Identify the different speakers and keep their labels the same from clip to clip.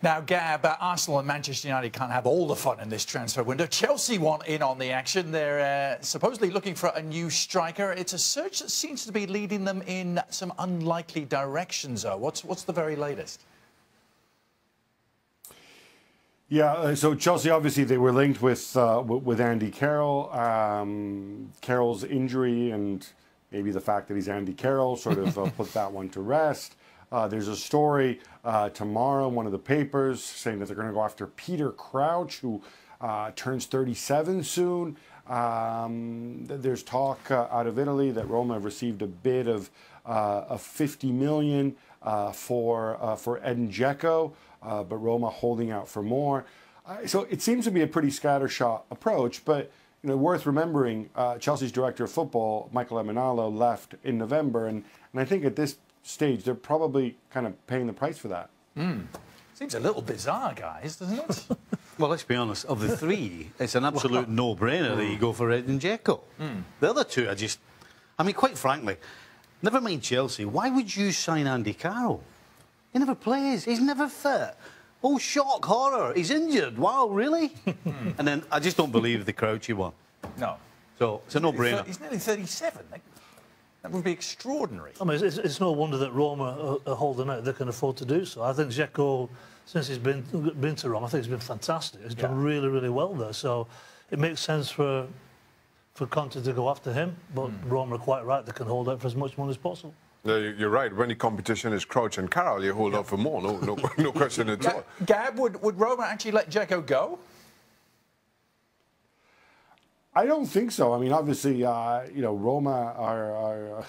Speaker 1: Now, Gab, Arsenal and Manchester United can't have all the fun in this transfer window. Chelsea want in on the action. They're supposedly looking for a new striker. It's a search that seems to be leading them in some unlikely directions. What's the very latest?
Speaker 2: Yeah, so Chelsea, obviously, they were linked with Andy Carroll. Carroll's injury and maybe the fact that he's Andy Carroll sort of put that one to rest. There's a story tomorrow in one of the papers saying that they're going to go after Peter Crouch, who turns 37 soon. There's talk out of Italy that Roma have received a bid of 50 million for Edin Dzeko, but Roma holding out for more. So it seems to be a pretty scattershot approach, but worth remembering, Chelsea's director of football, Michael Emenalo, left in November, and I think at this stage they're probably kind of paying the price for that.
Speaker 1: Seems a little bizarre, guys, doesn't it?
Speaker 3: Well, let's be honest, of the three, it's an absolute no-brainer that you go for Edin Dzeko. The other two, I mean, quite frankly, never mind Chelsea, why would you sign Andy Carroll? He never plays, he's never fit. Oh, shock, horror, he's injured. Wow, really? And then I just don't believe the Crouchy one.
Speaker 1: No.
Speaker 3: So it's a no-brainer.
Speaker 1: He's nearly 37. That would be extraordinary.
Speaker 4: I mean, it's no wonder that Roma are holding out. They can afford to do so. I think Dzeko, since he's been to Roma, I think he's been fantastic. He's done really, really well there. So it makes sense for Conte to go after him. But Roma are quite right. They can hold out for as much money as possible.
Speaker 5: No, you're right. When the competition is Crouch and Carroll, you hold out for more. No question at all.
Speaker 1: Gab, would Roma actually let Dzeko go?
Speaker 2: I don't think so. I mean, obviously, Roma are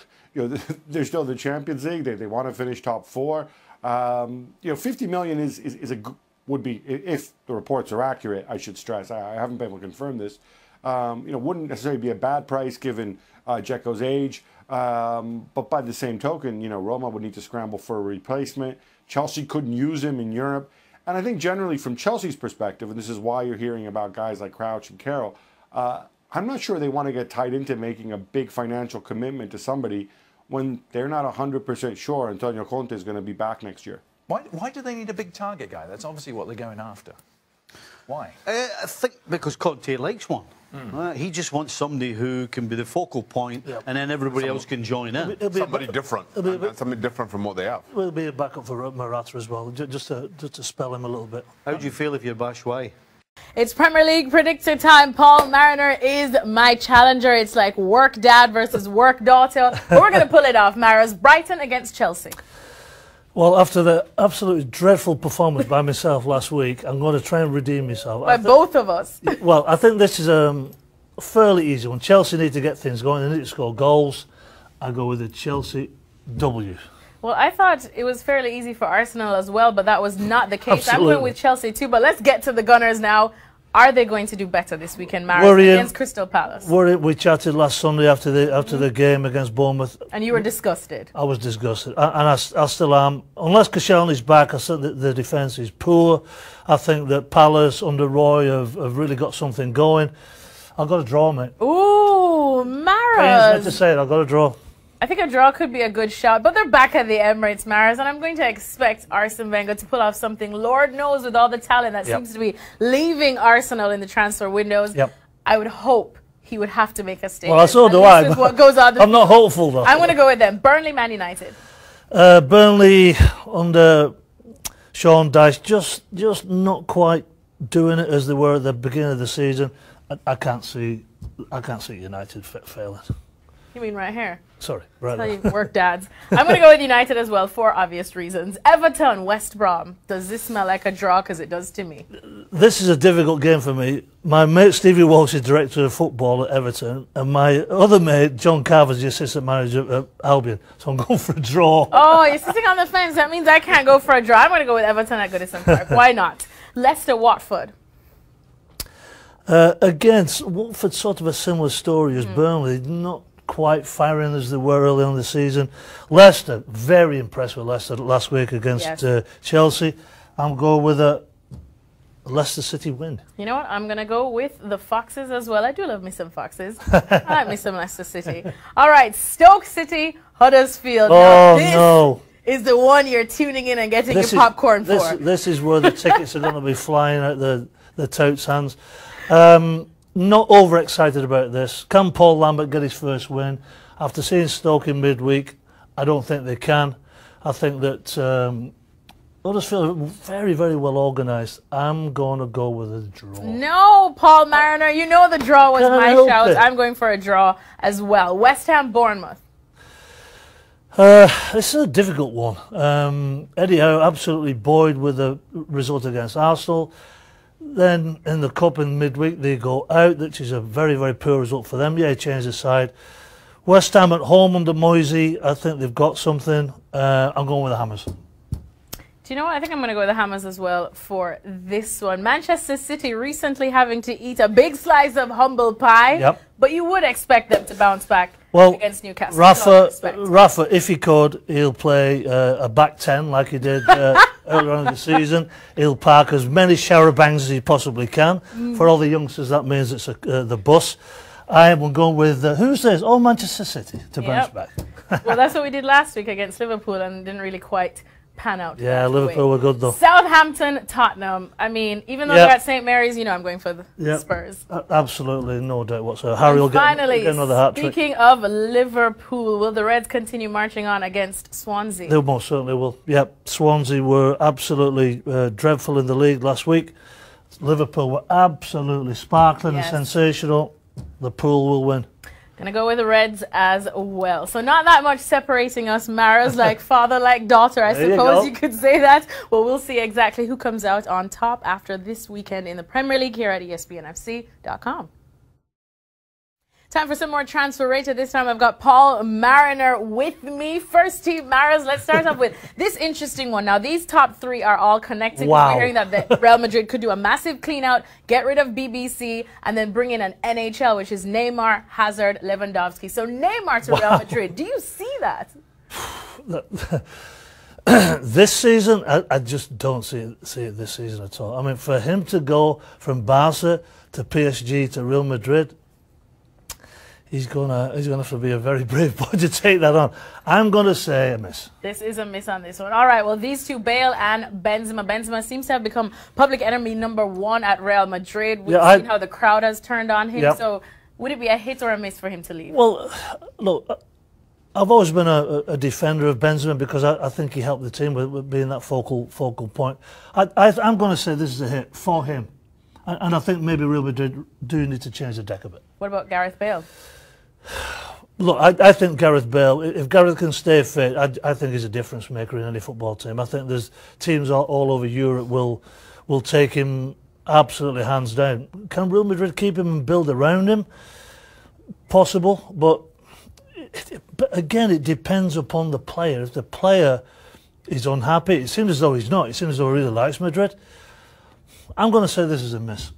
Speaker 2: they're still the Champions League. They want to finish top four. 50 million would be, if the reports are accurate, I should stress. I haven't been able to confirm this. Wouldn't necessarily be a bad price given Dzeko's age. But by the same token, Roma would need to scramble for a replacement. Chelsea couldn't use him in Europe. And I think generally from Chelsea's perspective, and this is why you're hearing about guys like Crouch and Carroll, I'm not sure they want to get tied into making a big financial commitment to somebody when they're not 100% sure Antonio Conte is going to be back next year.
Speaker 1: Why do they need a big target guy? That's obviously what they're going after. Why?
Speaker 3: I think because Conte likes one. He just wants somebody who can be the focal point, and then everybody else can join in.
Speaker 5: Somebody different. Something different from what they have.
Speaker 4: It'll be a backup for Morata as well, just to spell him a little bit.
Speaker 3: How do you feel if you're Batshuayi?
Speaker 6: It's Premier League predictor time. Paul Mariner is my challenger. It's like work dad versus work daughter. But we're going to pull it off. Mara's Brighton against Chelsea.
Speaker 4: Well, after the absolutely dreadful performance by myself last week, I'm going to try and redeem myself.
Speaker 6: By both of us.
Speaker 4: Well, I think this is a fairly easy one. Chelsea need to get things going. They need to score goals. I go with a Chelsea W.
Speaker 6: Well, I thought it was fairly easy for Arsenal as well, but that was not the case.
Speaker 4: Absolutely.
Speaker 6: I'm going with Chelsea too, but let's get to the Gunners now. Are they going to do better this weekend, Mara, against Crystal Palace?
Speaker 4: We chatted last Sunday after the game against Bournemouth.
Speaker 6: And you were disgusted.
Speaker 4: I was disgusted, and I still am. Unless Koscielny's back, I said that the defence is poor. I think that Palace under Roy have really got something going. I've got a draw, mate.
Speaker 6: Ooh, Mara.
Speaker 4: I hate to say it, I've got a draw.
Speaker 6: I think a draw could be a good shot, but they're back at the Emirates, Maris, and I'm going to expect Arsene Wenger to pull off something. Lord knows, with all the talent that seems to be leaving Arsenal in the transfer windows, I would hope he would have to make a statement.
Speaker 4: Well, so do I.
Speaker 6: What goes on
Speaker 4: I'm not hopeful, though.
Speaker 6: I'm going to go with them. Burnley, Man United.
Speaker 4: Burnley under Sean Dyche, just not quite doing it as they were at the beginning of the season. I can't see United failing.
Speaker 6: You mean right here?
Speaker 4: Sorry, right
Speaker 6: there. Tell you work dads. I'm going to go with United as well for obvious reasons. Everton, West Brom. Does this smell like a draw? Because it does to me.
Speaker 4: This is a difficult game for me. My mate Stevie Walsh is director of football at Everton, and my other mate John Carver is the assistant manager at Albion. So I'm going for a draw.
Speaker 6: Oh, you're sitting on the fence. That means I can't go for a draw. I'm going to go with Everton at Goodison Park. Why not? Leicester, Watford.
Speaker 4: Again, Watford sort of a similar story as Burnley. Not quite firing as they were early on the season. Leicester, very impressed with Leicester last week against Chelsea. I'm going with a Leicester City win.
Speaker 6: You know what? I'm going to go with the Foxes as well. I do love me some Foxes. I like me some Leicester City. All right, Stoke City, Huddersfield.
Speaker 4: Oh, no.
Speaker 6: is the one you're tuning in and getting your popcorn for.
Speaker 4: This is where the tickets are going to be flying out the touts' hands. Not overexcited about this. Can Paul Lambert get his first win? After seeing Stoke in midweek, I don't think they can. I think that Huddersfield are very, very well organised. I'm going to go with a draw.
Speaker 6: No, Paul Mariner, you know the draw was my shout. I'm going for a draw as well. West Ham, Bournemouth.
Speaker 4: This is a difficult one. Eddie Howe absolutely buoyed with the result against Arsenal. Then in the cup in midweek they go out, which is a very, very poor result for them. Yeah, he changed the side. West Ham at home under Moisey, I think they've got something. I'm going with the Hammers.
Speaker 6: Do you know what? I think I'm going to go with the Hammers as well for this one. Manchester City recently having to eat a big slice of humble pie, but you would expect them to bounce back against Newcastle.
Speaker 4: Rafa, if he could, he'll play a back 10 like he did earlier on in the season. He'll park as many shower bangs as he possibly can. For all the youngsters, that means it's the bus. I am going with, who's this? Oh, Manchester City to bounce back.
Speaker 6: Well, that's what we did last week against Liverpool and didn't really quite pan out.
Speaker 4: Yeah, Liverpool were good though.
Speaker 6: Southampton, Tottenham. I mean, even though they're at St. Mary's, you know I'm going for the Spurs.
Speaker 4: Absolutely, no doubt whatsoever. Harry will get another hat-trick.
Speaker 6: Speaking of Liverpool, will the Reds continue marching on against Swansea?
Speaker 4: They most certainly will. Yep, Swansea were absolutely dreadful in the league last week. Liverpool were absolutely sparkling and sensational. The Pool will win.
Speaker 6: Gonna go with the Reds as well. So not that much separating us, Maras, like father, like daughter. I suppose you could say that. Well, we'll see exactly who comes out on top after this weekend in the Premier League here at ESPNFC.com. Time for some more transfer rated. This time I've got Paul Mariner with me. First team, Maras, let's start off with this interesting one. Now, these top three are all connected.
Speaker 4: Wow.
Speaker 6: We're hearing that Real Madrid could do a massive clean out, get rid of BBC, and then bring in an NHL, which is Neymar, Hazard, Lewandowski. So Neymar to Real Madrid. Do you see that?
Speaker 4: This season, I just don't see it this season at all. I mean, for him to go from Barca to PSG to Real Madrid, he's gonna have to be a very brave boy to take that on. I'm gonna say a miss.
Speaker 6: This is a miss on this one. All right. Well, these two, Bale and Benzema. Benzema seems to have become public enemy #1 at Real Madrid. We've seen how the crowd has turned on him. So, would it be a hit or a miss for him to leave?
Speaker 4: Well, look, I've always been a defender of Benzema because I think he helped the team with being that focal point. I'm going to say this is a hit for him, and I think maybe Real Madrid do need to change the deck a bit.
Speaker 6: What about Gareth Bale?
Speaker 4: Look, I think Gareth Bale, if Gareth can stay fit, I think he's a difference maker in any football team. I think there's teams all over Europe will take him absolutely hands down. Can Real Madrid keep him and build around him? Possible, but again, it depends upon the player. If the player is unhappy, it seems as though he's not. It seems as though he really likes Madrid. I'm going to say this is a miss.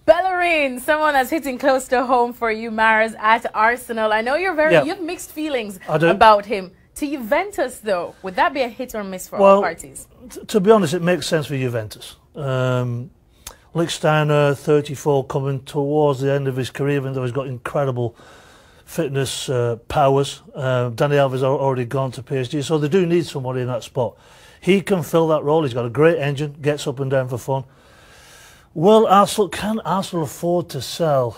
Speaker 6: Bellerin, someone that's hitting close to home for you, Maras, at Arsenal. I know you have mixed feelings about him. To Juventus, though, would that be a hit or miss for all parties?
Speaker 4: To be honest, it makes sense for Juventus. Lichtsteiner, 34, coming towards the end of his career, even though he's got incredible fitness powers. Dani Alves already gone to PSG, so they do need somebody in that spot. He can fill that role. He's got a great engine, gets up and down for fun. Can Arsenal afford to sell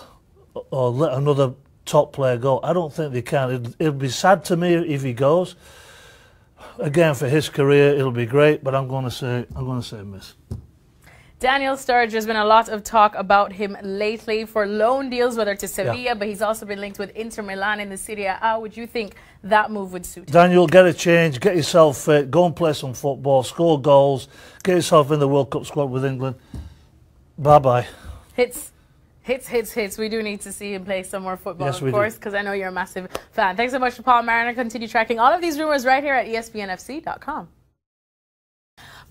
Speaker 4: or let another top player go? I don't think they can. It'll be sad to me if he goes. Again, for his career, it'll be great, but I'm going to say a miss.
Speaker 6: Daniel Sturridge, there's been a lot of talk about him lately for loan deals, whether to Sevilla, but he's also been linked with Inter Milan in the Serie A. How would you think that move would suit him?
Speaker 4: Daniel, get a change, get yourself fit, go and play some football, score goals, get yourself in the World Cup squad with England. Bye-bye. Hits.
Speaker 6: We do need to see him play some more football, of course, because I know you're a massive fan. Thanks so much to Paul Mariner. Continue tracking all of these rumors right here at ESPNFC.com.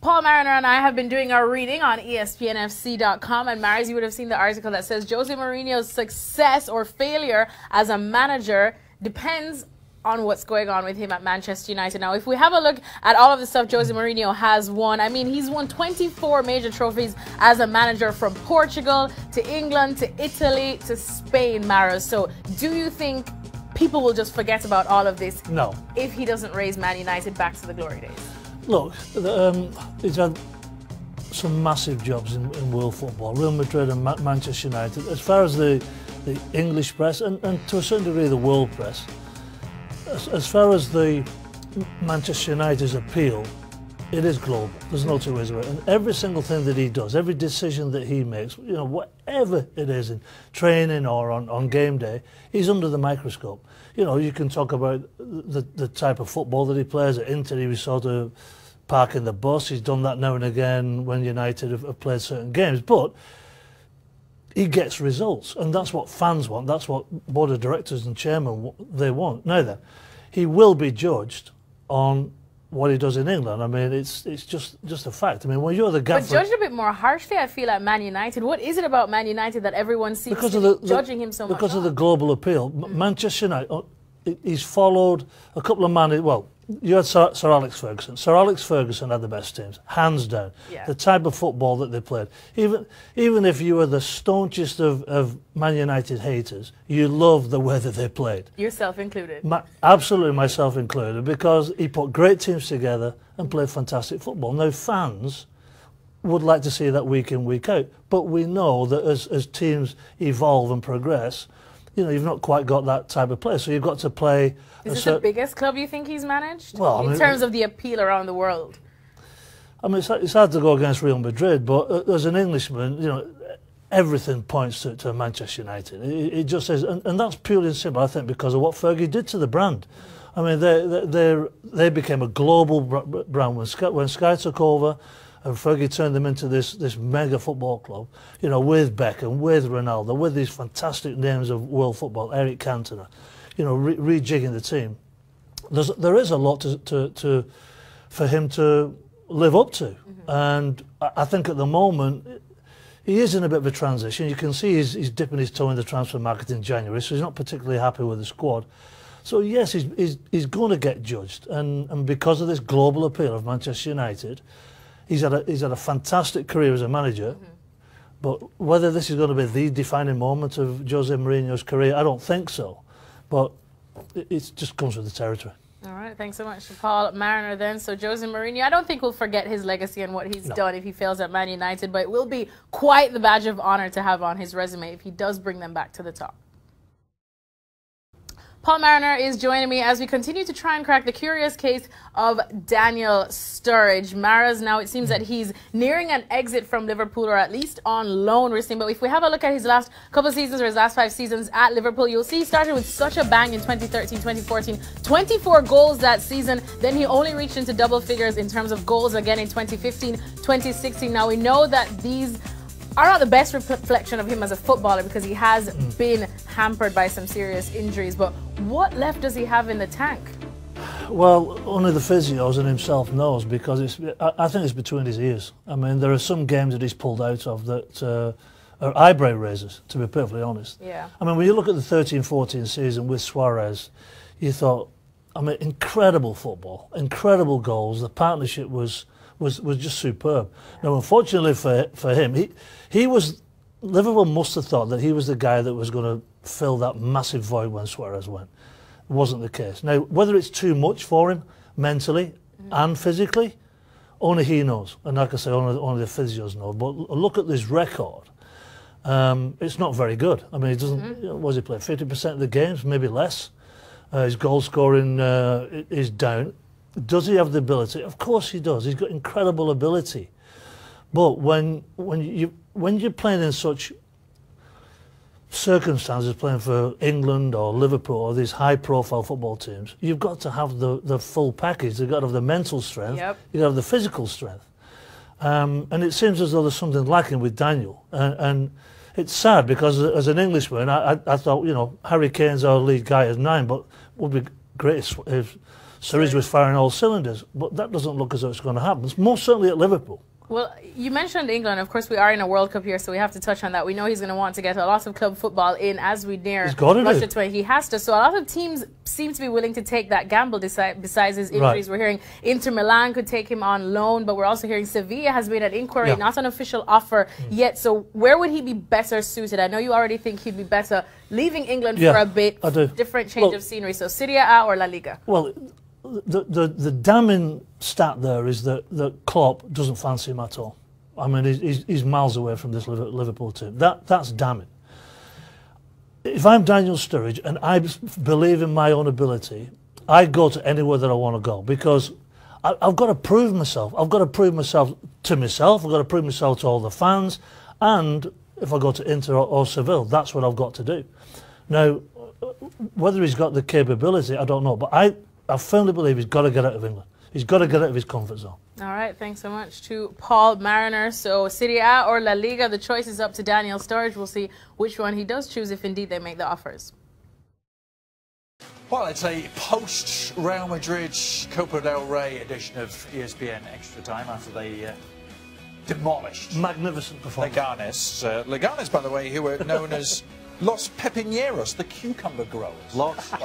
Speaker 6: Paul Mariner and I have been doing our reading on ESPNFC.com, and Maris, you would have seen the article that says Jose Mourinho's success or failure as a manager depends on what's going on with him at Manchester United. Now, if we have a look at all of the stuff Jose Mourinho has won, I mean, he's won 24 major trophies as a manager, from Portugal to England to Italy to Spain, Maris. So do you think people will just forget about all of this.
Speaker 4: No.
Speaker 6: If he doesn't raise Man United back to the glory days.
Speaker 4: Look, he's had some massive jobs in world football, Real Madrid and Manchester United. As far as the English press and to a certain degree the world press, as far as the Manchester United's appeal, it is global. There's no two ways about it. And every single thing that he does, every decision that he makes, you know, whatever it is in training or on game day, he's under the microscope. You know, you can talk about the type of football that he plays. At Inter, he was sort of parking the bus. He's done that now and again when United have played certain games. But he gets results, and that's what fans want. That's what board of directors and chairman they want. Now then, he will be judged on what he does in England. I mean, it's just a fact. I mean, when you're the gaffer...
Speaker 6: But judged a bit more harshly, I feel, at Man United. What is it about Man United that everyone seems to be judging him so much?
Speaker 4: Because of the global appeal. Manchester United, he's followed a couple of managers. Well, you had Sir Alex Ferguson. Sir Alex Ferguson had the best teams, hands down.
Speaker 6: Yeah.
Speaker 4: The type of football that they played. Even if you were the staunchest of Man United haters, you loved the way that they played.
Speaker 6: Yourself included.
Speaker 4: Absolutely, myself included, because he put great teams together and played fantastic football. Now, fans would like to see that week in, week out, but we know that as teams evolve and progress, you know, you've not quite got that type of play, so you've got to play...
Speaker 6: Is this the biggest club you think he's managed?
Speaker 4: Well,
Speaker 6: in terms of the appeal around the world?
Speaker 4: I mean, it's hard to go against Real Madrid, but as an Englishman, you know, everything points to Manchester United. It just says, and that's purely and simple, I think, because of what Fergie did to the brand. I mean, they became a global brand when Sky took over, and Fergie turned them into this mega football club, you know, with Beckham, with Ronaldo, with these fantastic names of world football, Eric Cantona, you know, rejigging the team. There is a lot for him to live up to. And I think at the moment, he is in a bit of a transition. You can see he's dipping his toe in the transfer market in January, so he's not particularly happy with the squad. So yes, he's going to get judged. And because of this global appeal of Manchester United, he's had a fantastic career as a manager. But whether this is going to be the defining moment of Jose Mourinho's career, I don't think so. But it just comes with the territory.
Speaker 6: All right, thanks so much to Paul Mariner then. So Jose Mourinho, I don't think we'll forget his legacy and what he's done if he fails at Man United, but it will be quite the badge of honor to have on his resume if he does bring them back to the top. Paul Mariner is joining me as we continue to try and crack the curious case of Daniel Sturridge. Maras, now it seems that he's nearing an exit from Liverpool, or at least on loan, we're seeing. But if we have a look at his last couple of seasons, or his last 5 seasons at Liverpool, you'll see he started with such a bang in 2013, 2014. 24 goals that season. Then he only reached into double figures in terms of goals again in 2015, 2016. Now we know that these are not the best reflection of him as a footballer, because he has been hampered by some serious injuries. But what left does he have in the tank?
Speaker 4: Well, only the physios and himself knows, because I think it's between his ears. I mean, there are some games that he's pulled out of that are eyebrow raisers, to be perfectly honest.
Speaker 6: Yeah.
Speaker 4: I mean, when you look at the 13-14 season with Suarez, you thought, I mean, incredible football, incredible goals. The partnership was just superb. Now, unfortunately for him, he was... Liverpool must have thought that he was the guy that was going to fill that massive void when Suarez went. It wasn't the case. Now, whether it's too much for him mentally and physically, only he knows. And like I say, only the physios know. But look at this record. It's not very good. I mean, he doesn't... What does he play? 50% of the games, maybe less. His goal scoring is down. Does he have the ability? Of course he does. He's got incredible ability. But when you're playing in such circumstances, playing for England or Liverpool or these high-profile football teams, you've got to have the full package. You've got to have the mental strength. You've got to have the physical strength. And it seems as though there's something lacking with Daniel. And it's sad, because as an Englishman, I thought, you know, Harry Kane's our lead guy at 9, but it would be great if Sturridge was firing all cylinders. But that doesn't look as though it's going to happen. It's most certainly at Liverpool.
Speaker 6: Well, you mentioned England. Of course, we are in a World Cup here, so we have to touch on that. We know he's going to want to get a lot of club football in as we near Russia 20. He has to. So a lot of teams seem to be willing to take that gamble besides his injuries. Right. We're hearing Inter Milan could take him on loan, but we're also hearing Sevilla has made an inquiry, not an official offer yet. So where would he be better suited? I know you already think he'd be better leaving England for a bit, different change of scenery. So Serie A or La Liga?
Speaker 4: Well, the damning stat there is that Klopp doesn't fancy him at all. I mean, he's miles away from this Liverpool team. That's damning. If I'm Daniel Sturridge and I believe in my own ability, I go to anywhere that I want to go because I've got to prove myself. I've got to prove myself to myself. I've got to prove myself to all the fans. And if I go to Inter or Seville, that's what I've got to do. Now, whether he's got the capability, I don't know. But I firmly believe he's got to get out of England. He's got to get out of his comfort zone.
Speaker 6: All right, thanks so much to Paul Mariner. So Serie A or La Liga, the choice is up to Daniel Sturridge. We'll see which one he does choose if indeed they make the offers.
Speaker 1: Well, it's a post-Real Madrid Copa del Rey edition of ESPN Extra Time after they demolished
Speaker 4: magnificent performance.
Speaker 1: Leganes, by the way, who were known as Los Pepineros, the cucumber growers.
Speaker 3: Lots. I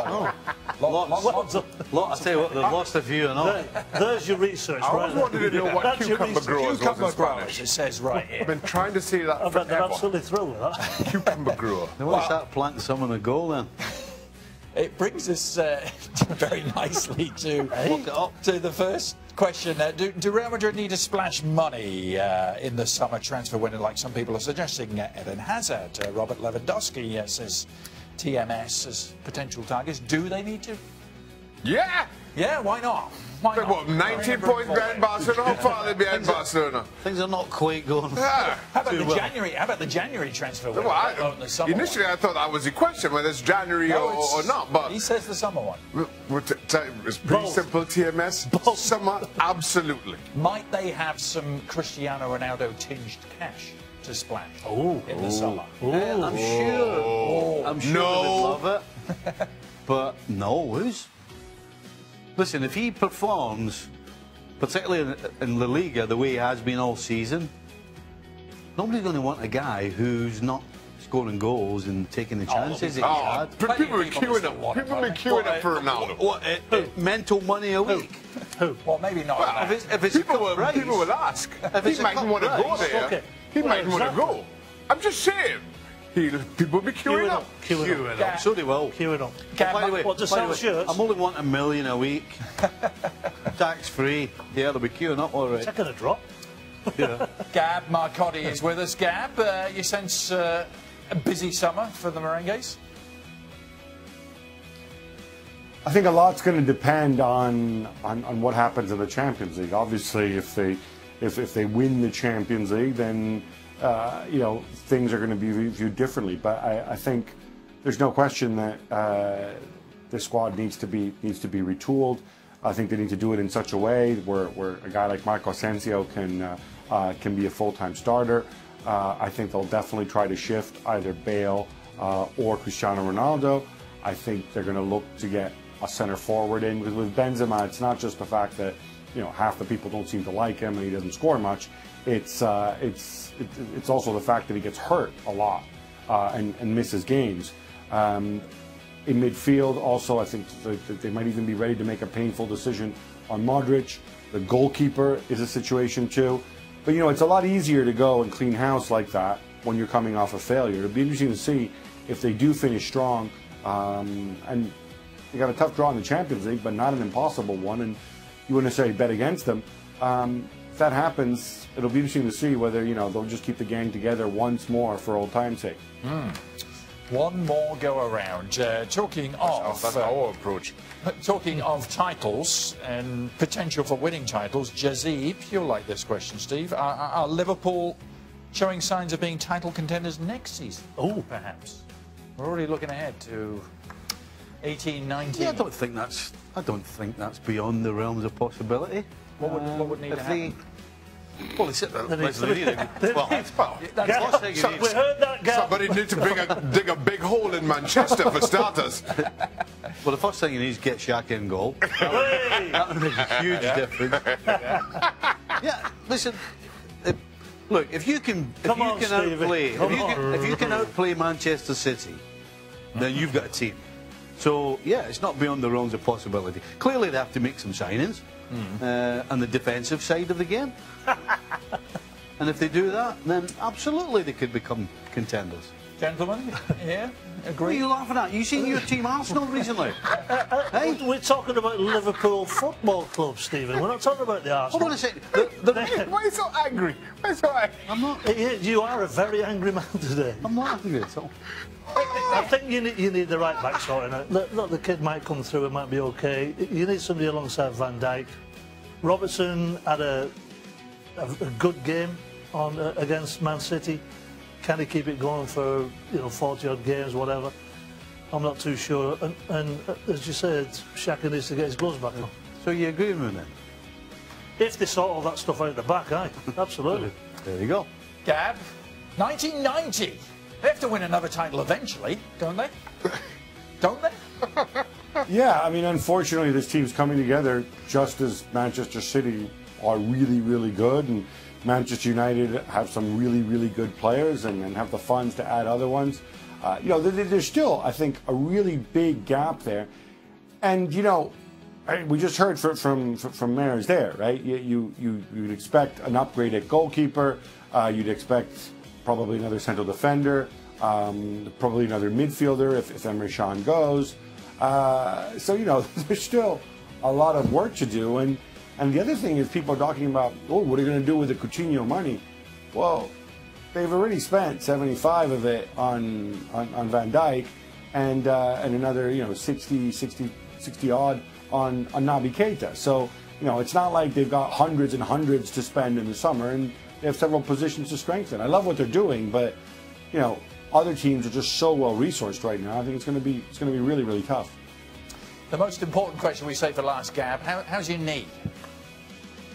Speaker 3: tell you what, they've lost a few and all.
Speaker 4: There's your research,
Speaker 5: I always wanted to know what cucumber growers was in Spanish.
Speaker 1: It says right here.
Speaker 5: I've been trying to see that forever.
Speaker 4: They're absolutely thrilled with that.
Speaker 5: Cucumber grower.
Speaker 3: Now what's that planting someone a goal then?
Speaker 1: It brings us very nicely to the first question. Do Real Madrid need to splash money in the summer transfer window, like some people are suggesting? Eden Hazard, Robert Lewandowski says TMS as potential targets. Do they need to?
Speaker 5: Yeah!
Speaker 1: Yeah, why not? Why not?
Speaker 5: What, 19 points behind Barcelona? How far are they behind Barcelona?
Speaker 3: Things are not quite going.
Speaker 5: Yeah.
Speaker 1: How about the January transfer window?
Speaker 5: Well, initially, I thought that was the question, whether it's January or not. But
Speaker 1: he says the summer one.
Speaker 5: It's pretty simple, TMS. Summer, absolutely.
Speaker 1: Might they have some Cristiano Ronaldo tinged cash to splash in the summer?
Speaker 3: I'm sure. I'm sure they would love it. But no, listen, if he performs, particularly in La Liga, the way he has been all season, nobody's going to want a guy who's not scoring goals and taking the chances that he's had.
Speaker 5: People are queuing up. People are queuing up for Ronaldo.
Speaker 3: What, mental money a week?
Speaker 1: Who? Well, maybe not.
Speaker 5: Well,
Speaker 3: if it's
Speaker 5: people will ask. He might want to go there.
Speaker 4: Okay.
Speaker 5: He might want to go. I'm just saying. People will be queuing up.
Speaker 3: Queuing up. So they will.
Speaker 4: Queuing up.
Speaker 3: By the way, I'm only wanting $1 million a week. Tax free. Yeah, they'll be queuing up all right.
Speaker 4: Taking a drop.
Speaker 3: Yeah.
Speaker 1: Gab Marcotti is with us. Gab, you sense a busy summer for the Merengues?
Speaker 2: I think a lot's going to depend on what happens in the Champions League. Obviously, if they win the Champions League, then things are going to be viewed differently. But I think there's no question that this squad needs to be retooled. I think they need to do it in such a way where a guy like Marco Asensio can be a full-time starter. I think they'll definitely try to shift either Bale or Cristiano Ronaldo. I think they're going to look to get a centre forward in, because with Benzema, it's not just the fact that half the people don't seem to like him and he doesn't score much. It's also the fact that he gets hurt a lot and misses games. In midfield, also, I think that they might even be ready to make a painful decision on Modric. The goalkeeper is a situation too. But it's a lot easier to go and clean house like that when you're coming off a failure. It'll be interesting to see if they do finish strong. And they got a tough draw in the Champions League, but not an impossible one. And you wouldn't necessarily bet against them. If that happens, it'll be interesting to see whether they'll just keep the gang together once more for old time's sake.
Speaker 1: One more go around. Talking of
Speaker 5: our approach.
Speaker 1: Talking of titles and potential for winning titles, Jazib, you'll like this question, Steve. Are Liverpool showing signs of being title contenders next season? Oh, perhaps. We're already looking ahead to 18-19.
Speaker 3: Yeah, I don't think that's beyond the realms of possibility.
Speaker 1: What would need to happen?
Speaker 3: Well, it's we heard
Speaker 4: that, Gab.
Speaker 5: Somebody needs to dig a big hole in Manchester for starters.
Speaker 3: Well, the first thing you need is get Shaq in goal. That would make a huge difference. Yeah, listen, Look, if you can outplay Manchester City, then you've got a team. So yeah, it's not beyond the realms of possibility. Clearly, they have to make some signings on the defensive side of the game. And if they do that, then absolutely they could become contenders.
Speaker 1: Gentlemen, yeah, agree.
Speaker 3: What are you laughing at? You seen your team Arsenal recently? Hey?
Speaker 4: We're talking about Liverpool Football Club, Stephen. We're not talking about the Arsenal.
Speaker 3: Hold on a second.
Speaker 5: Why are you so angry? Why are you so angry?
Speaker 3: I'm not.
Speaker 4: You are a very angry man today.
Speaker 3: I'm not angry at all.
Speaker 4: I think you need the right back sorting out. Look, the kid might come through, it might be okay. You need somebody alongside Van Dijk. Robertson had a good game against Man City. Can he keep it going for 40-odd games, whatever? I'm not too sure. And as you said, Xhaka needs to get his gloves back on.
Speaker 3: So you agree with me then?
Speaker 4: If they sort all that stuff out the back, aye, absolutely.
Speaker 3: There you go.
Speaker 1: Gab, 1990. They have to win another title eventually, don't they? Don't they?
Speaker 2: Yeah, I mean, unfortunately, this team's coming together just as Manchester City are really, really good, and Manchester United have some really, really good players and have the funds to add other ones. There's still, I think, a really big gap there. And, we just heard from Mares there, right? You'd expect an upgrade at goalkeeper. You'd expect probably another central defender, probably another midfielder if Emre Can goes. There's still a lot of work to do. And the other thing is people are talking about, what are you going to do with the Coutinho money? Well, they've already spent 75 of it on Van Dijk and another 60 odd on Naby Keita. So it's not like they've got hundreds and hundreds to spend in the summer, and they have several positions to strengthen. I love what they're doing, but other teams are just so well resourced right now. I think it's going to be really, really tough.
Speaker 1: The most important question we say for last, Gab, how's your knee?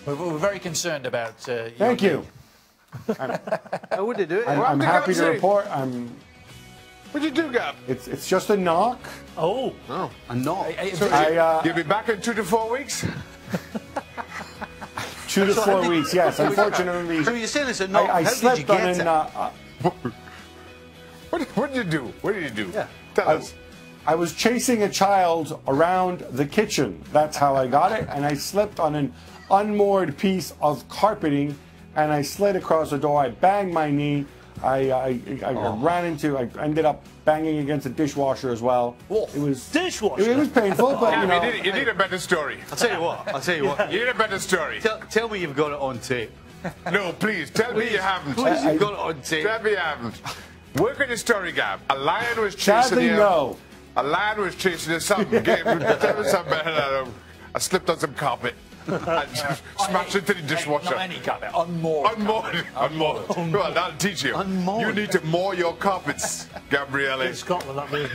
Speaker 1: We're very concerned about
Speaker 2: Thank you.
Speaker 3: How would they do it?
Speaker 2: I'm happy to report.
Speaker 5: What'd you do, Gab?
Speaker 2: It's just a knock.
Speaker 3: Oh, a knock.
Speaker 5: So you'll be back in 2 to 4 weeks?
Speaker 2: 2 to 4 weeks, yes. Unfortunately,
Speaker 3: So you're saying it's a knock?
Speaker 2: I
Speaker 3: How
Speaker 2: slept
Speaker 3: did you get
Speaker 2: on
Speaker 3: it?
Speaker 5: What did you do? What did you do?
Speaker 3: Yeah.
Speaker 5: Tell us.
Speaker 2: I was chasing a child around the kitchen. That's how I got it. And I slipped on an unmoored piece of carpeting, and I slid across the door. I banged my knee. I ended up banging against a dishwasher as well.
Speaker 1: Wolf.
Speaker 2: It was
Speaker 4: Dishwasher?
Speaker 2: It was painful, but
Speaker 5: You need a better story.
Speaker 3: I'll tell you what.
Speaker 5: You need a better story.
Speaker 3: Tell me you've got it on tape.
Speaker 5: No, please, tell me you haven't.
Speaker 3: Please, you've got it on tape.
Speaker 5: Tell me you haven't. Work on your story, Gab. A lion was chasing
Speaker 2: sadly
Speaker 5: you.
Speaker 2: no.
Speaker 5: A lion was chasing you. Something. Tell me something better. I slipped on some carpet. I smashed into the dishwasher.
Speaker 1: Not any carpet, unmoored.
Speaker 5: Unmoored. Well, that'll teach you.
Speaker 3: Unmoored.
Speaker 5: You need to moor your carpets, Gabriele.
Speaker 4: In Scotland, that means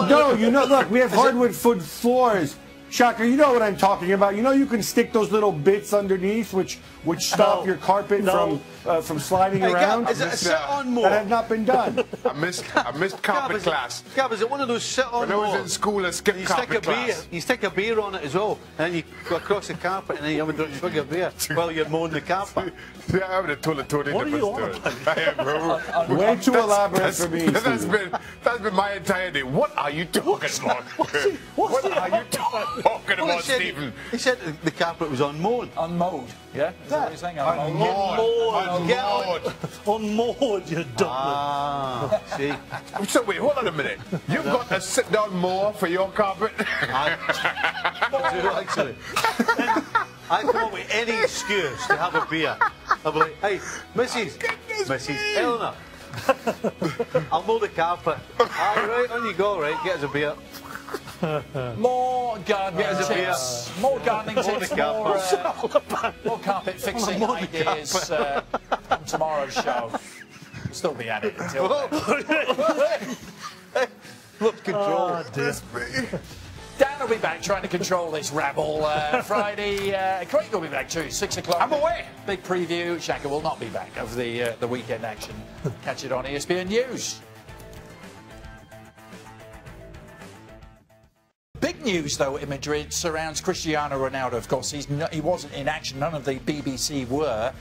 Speaker 2: No, look, we have hardwood floors. Shaka, you know what I'm talking about. You can stick those little bits underneath which stop your carpet from sliding around.
Speaker 3: Is it a sit-on moor?
Speaker 2: That have not been done.
Speaker 5: I missed carpet class.
Speaker 3: Gab, is it one of those sit-on
Speaker 5: When I was in
Speaker 3: moors?
Speaker 5: school, I skipped carpet class.
Speaker 3: You stick a beer on it as well, and then you go across the carpet, and then you have a swig of beer while you're mowing the carpet.
Speaker 5: Yeah, I would have told a totally
Speaker 4: What are you
Speaker 5: different
Speaker 4: on
Speaker 5: story.
Speaker 2: Way too elaborate for me,
Speaker 5: That's
Speaker 2: Stephen.
Speaker 5: been my entire day. What are you talking about? What are you talking about, Stephen?
Speaker 3: He said the carpet was unmown.
Speaker 1: Unmowed, yeah? Is that what you're saying?
Speaker 4: Unmoored, you dumpling.
Speaker 3: Ah, see.
Speaker 5: So wait, hold on a minute. You've got a sit-down moor for your carpet?
Speaker 3: Actually. I come up with any excuse to have a beer. I'll be like, hey, Mrs. Eleanor, I'll mow the carpet. Right, on you go, right? Get us a beer.
Speaker 1: More gardening tips. More gardening tips. More carpet fixing ideas on tomorrow's show. We'll still be at it until then.
Speaker 3: Look, control.
Speaker 1: Dan will be back trying to control this rabble Friday. Craig will be back too, 6 o'clock.
Speaker 5: I'm away.
Speaker 1: Big preview. Shaka will not be back of the weekend action. Catch it on ESPN News. Big news, though, in Madrid surrounds Cristiano Ronaldo. Of course, he wasn't in action. None of the BBC were.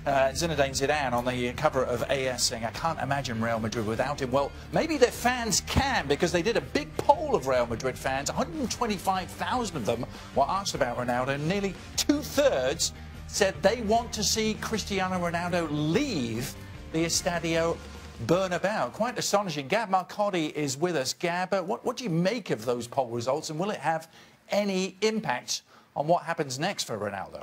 Speaker 1: Zinedine Zidane on the cover of AS saying, I can't imagine Real Madrid without him. Well, maybe their fans can, because they did a big poll of Real Madrid fans. 125,000 of them were asked about Ronaldo. Nearly 2/3 said they want to see Cristiano Ronaldo leave the Estadio Bernabeu. Quite astonishing. Gab Marcotti is with us. Gab, what do you make of those poll results, and will it have any impact on what happens next for Ronaldo?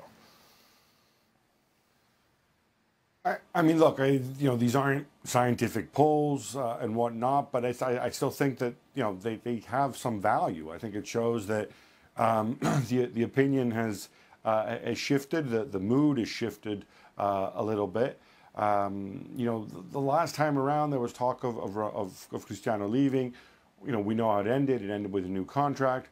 Speaker 2: I mean, look, these aren't scientific polls and whatnot, but I still think that, they have some value. I think it shows that the opinion has shifted, the mood has shifted a little bit. The last time around there was talk of Cristiano leaving. We know how it ended. It ended with a new contract.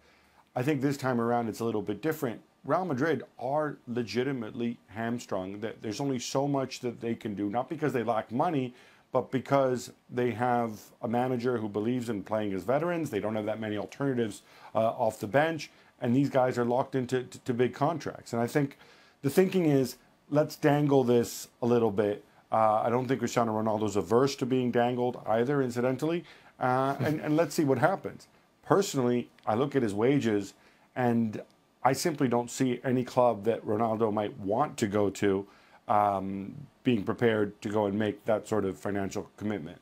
Speaker 2: I think this time around it's a little bit different. Real Madrid are legitimately hamstrung. There's only so much that they can do, not because they lack money, but because they have a manager who believes in playing as veterans. They don't have that many alternatives off the bench, and these guys are locked into big contracts. And I think the thinking is, let's dangle this a little bit. I don't think Cristiano Ronaldo's averse to being dangled either, incidentally, and let's see what happens. Personally, I look at his wages, and I simply don't see any club that Ronaldo might want to go to being prepared to go and make that sort of financial commitment.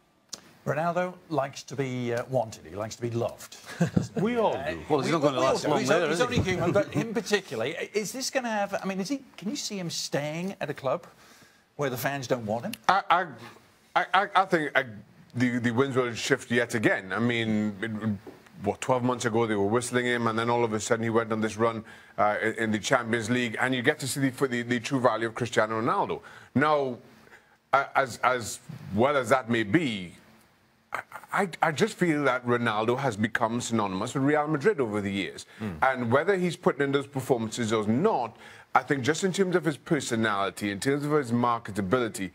Speaker 1: Ronaldo likes to be wanted. He likes to be loved.
Speaker 3: We all do. Well, he's not going to last long there,
Speaker 1: He's only human, but him particularly. Is this going to have... I mean, can you see him staying at a club where the fans don't want him?
Speaker 5: I think the winds will shift yet again. I mean... 12 months ago they were whistling him, and then all of a sudden he went on this run in the Champions League, and you get to see the true value of Cristiano Ronaldo. Now, as well as that may be, I just feel that Ronaldo has become synonymous with Real Madrid over the years. And whether he's putting in those performances or not, I think just in terms of his personality, in terms of his marketability,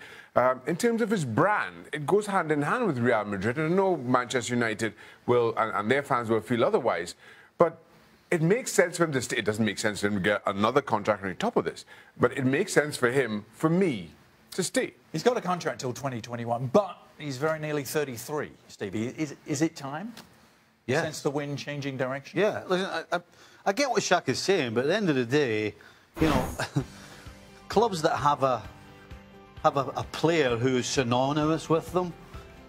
Speaker 5: in terms of his brand, it goes hand in hand with Real Madrid. And I know Manchester United will, and their fans will feel otherwise, but it makes sense for him to stay. It doesn't make sense for him to get another contract on top of this, but it makes sense for him, for me, to stay.
Speaker 1: He's got a contract till 2021, but he's very nearly 33, Stevie. Is it time?
Speaker 3: Yeah.
Speaker 1: Sense the wind changing direction?
Speaker 3: Yeah. Listen, I get what Shaq is saying, but at the end of the day, clubs that have a player who is synonymous with them,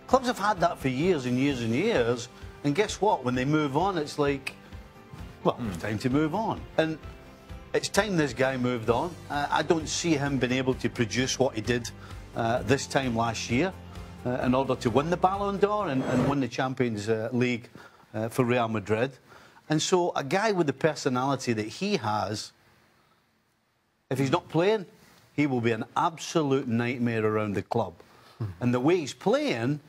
Speaker 3: clubs have had that for years and years and years, and guess what? When they move on, it's like, well, it's time to move on. And it's time this guy moved on. I don't see him being able to produce what he did this time last year in order to win the Ballon d'Or and win the Champions League for Real Madrid. And so a guy with the personality that he has, if he's not playing, he will be an absolute nightmare around the club. And the way he's playing,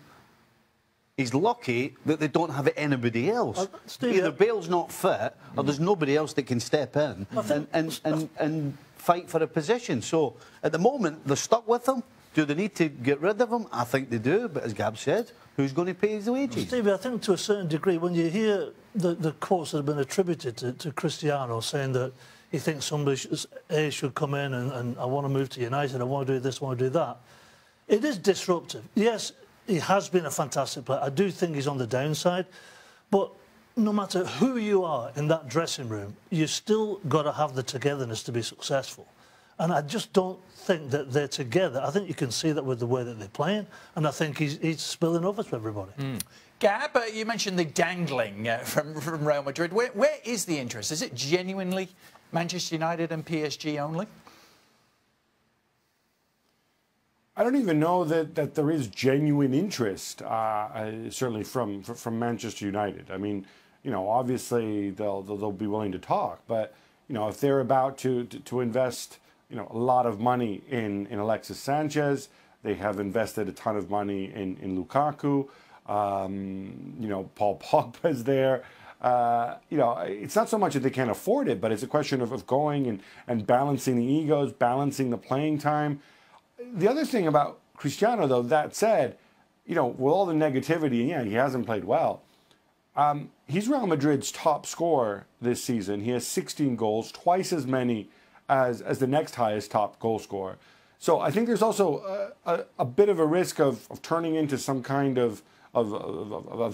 Speaker 3: he's lucky that they don't have anybody else. Either Bale's not fit, or there's nobody else that can step in and fight for a position. So at the moment, they're stuck with him. Do they need to get rid of him? I think they do, but as Gab said, who's going to pay his wages?
Speaker 4: Stevie, I think to a certain degree, when you hear the quotes that have been attributed to Cristiano saying that he thinks somebody should come in and I want to move to United, I want to do this, I want to do that. It is disruptive. Yes, he has been a fantastic player. I do think he's on the downside. But no matter who you are in that dressing room, you still got to have the togetherness to be successful. And I just don't think that they're together. I think you can see that with the way that they're playing. And I think he's spilling over to everybody.
Speaker 1: Gab, you mentioned the dangling from Real Madrid. Where is the interest? Is it genuinely Manchester United and PSG only?
Speaker 2: I don't even know that there is genuine interest, certainly from Manchester United. I mean, obviously they'll be willing to talk, but if they're about to invest, a lot of money in Alexis Sanchez, they have invested a ton of money in Lukaku. Paul Pogba's there. It's not so much that they can't afford it, but it's a question of going and balancing the egos, balancing the playing time. The other thing about Cristiano, though, that said, with all the negativity, and he hasn't played well, he's Real Madrid's top scorer this season. He has 16 goals, twice as many as the next highest top goal scorer. So I think there's also a bit of a risk of turning into some kind of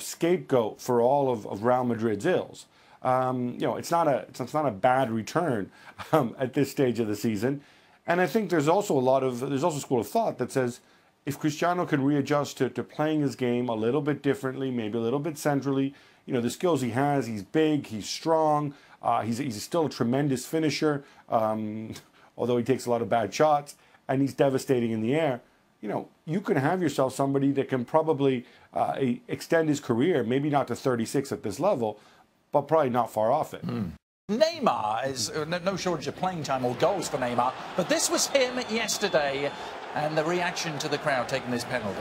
Speaker 2: scapegoat for all of Real Madrid's ills. You know, it's not a bad return at this stage of the season, and I think there's also a school of thought that says if Cristiano can readjust to playing his game a little bit differently, maybe a little bit centrally, you know, the skills he has, he's big, he's strong, he's still a tremendous finisher, although he takes a lot of bad shots, and he's devastating in the air. You know, you can have yourself somebody that can probably extend his career, maybe not to 36 at this level, but probably not far off it.
Speaker 1: Neymar is no shortage of playing time or goals for Neymar, but this was him yesterday, and the reaction to the crowd taking this penalty.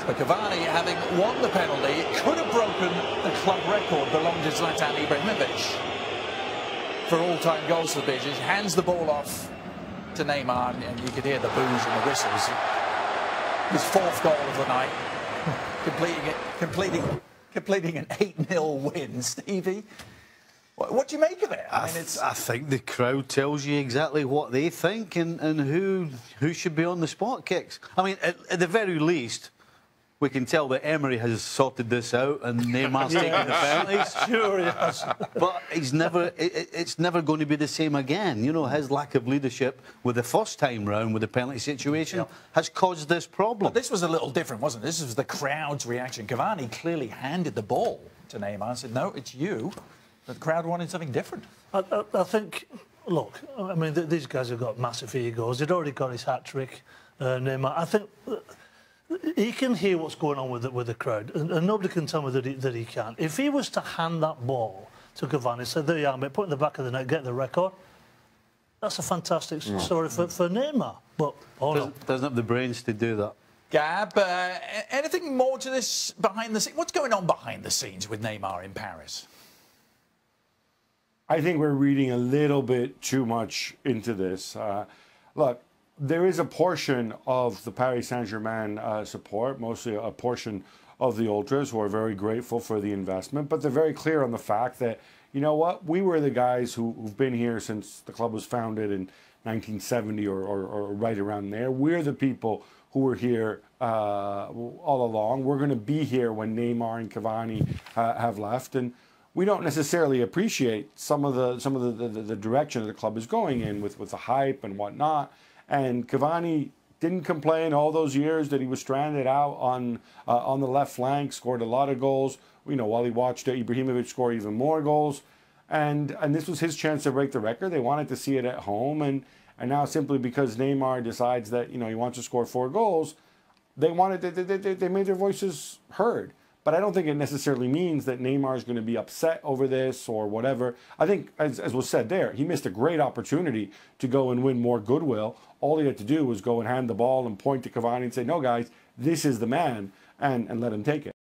Speaker 1: But Cavani, having won the penalty, could have broken the club record belonging to Zlatan Ibrahimovic for all-time goals for the PSG. He hands the ball off to Neymar, and you could hear the boos and the whistles. His fourth goal of the night, completing an 8-0 win. Stevie, what do you make of it?
Speaker 3: I think the crowd tells you exactly what they think and who should be on the spot kicks. I mean, at the very least, we can tell that Emery has sorted this out and Neymar's taking the penalties.
Speaker 4: Sure, yes.
Speaker 3: But it's never going to be the same again. You know, his lack of leadership with the first time round with the penalty situation has caused this problem.
Speaker 1: But this was a little different, wasn't it? This was the crowd's reaction. Cavani clearly handed the ball to Neymar and said, no, it's you. But the crowd wanted something different.
Speaker 4: I think, look, I mean, these guys have got massive egos. They'd already got his hat-trick, Neymar. I think he can hear what's going on with the crowd, and nobody can tell me that he can't. If he was to hand that ball to Cavani and say, there you are, mate, put it in the back of the net, get the record, that's a fantastic story for Neymar. But,
Speaker 3: doesn't have the brains to do that.
Speaker 1: Gab, anything more to this behind the scenes? What's going on behind the scenes with Neymar in Paris?
Speaker 2: I think we're reading a little bit too much into this. Look, there is a portion of the Paris Saint-Germain support, mostly a portion of the ultras who are very grateful for the investment, but they're very clear on the fact that, you know what, we were the guys who've been here since the club was founded in 1970 or right around there. We're the people who were here all along. We're going to be here when Neymar and Cavani have left, and we don't necessarily appreciate some of the direction that the club is going in with the hype and whatnot. And Cavani didn't complain all those years that he was stranded out on the left flank, scored a lot of goals, you know, while he watched Ibrahimovic score even more goals. And this was his chance to break the record. They wanted to see it at home. And now simply because Neymar decides that, you know, he wants to score 4 goals, they made their voices heard. But I don't think it necessarily means that Neymar is going to be upset over this or whatever. I think, as was said there, he missed a great opportunity to go and win more goodwill. All he had to do was go and hand the ball and point to Cavani and say, no, guys, this is the man, and let him take it.